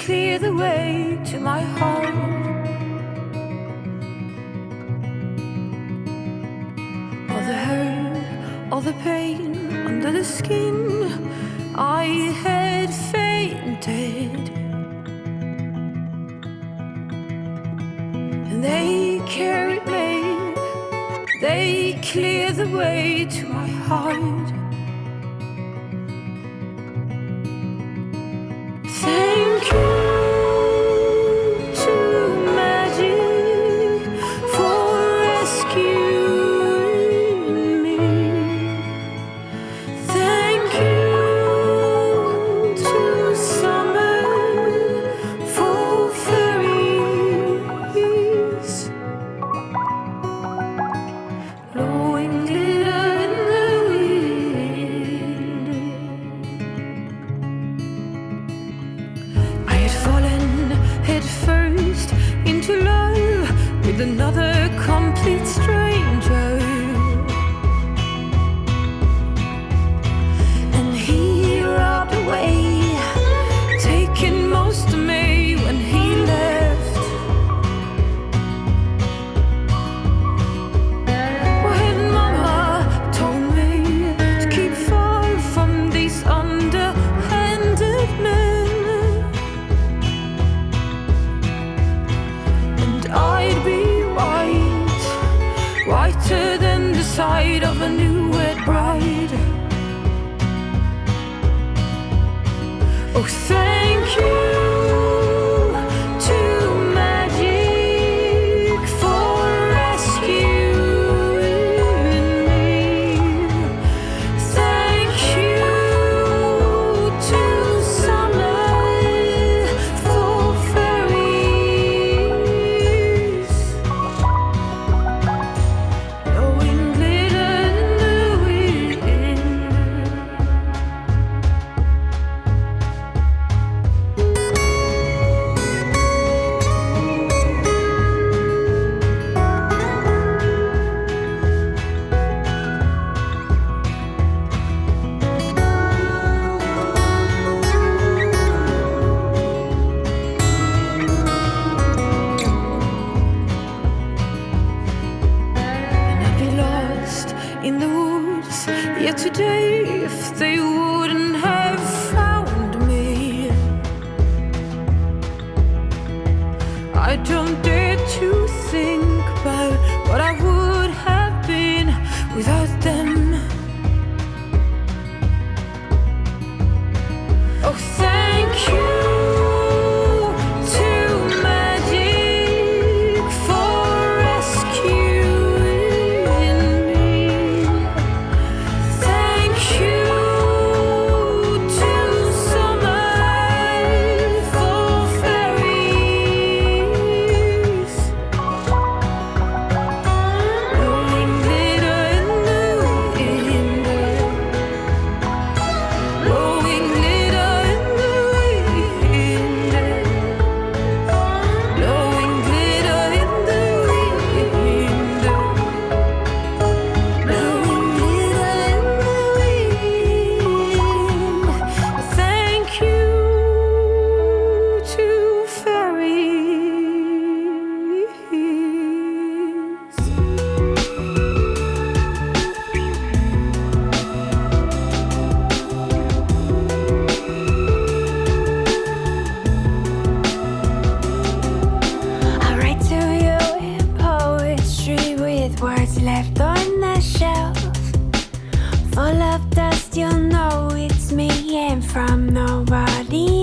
clear the way to my heart. All the hurt, all the pain under the skin, I had fainted. And they carried me, they cleared the way to my heart. Thank you to magic for rescuing me. Thank you to summer for fairies, blowing glitter in the wind. I had fallen head first into love with another complete stranger, and he robbed away, taking most of me when he left. When mama told me to keep far from these underhanded men, and I'd be white, whiter than the side of a new wed bride. Oh, thank you to magic for rescuing me. Thank you to summer for fairies, blowing glitter in the wind. And I'd be lost in the woods yet today if they wouldn't have found me. I don't dare to think about what I would have been without them. Oh, thank you to magic for rescuing me. Thank you to summer for fairies, blowing glitter in the wind, blowing glitter in the wind, blowing glitter in the wind, blowing glitter in the wind. Thank you to fairies. I write to you in poetry with words left on the shelf, full of dust. You'll know it's me and from nobody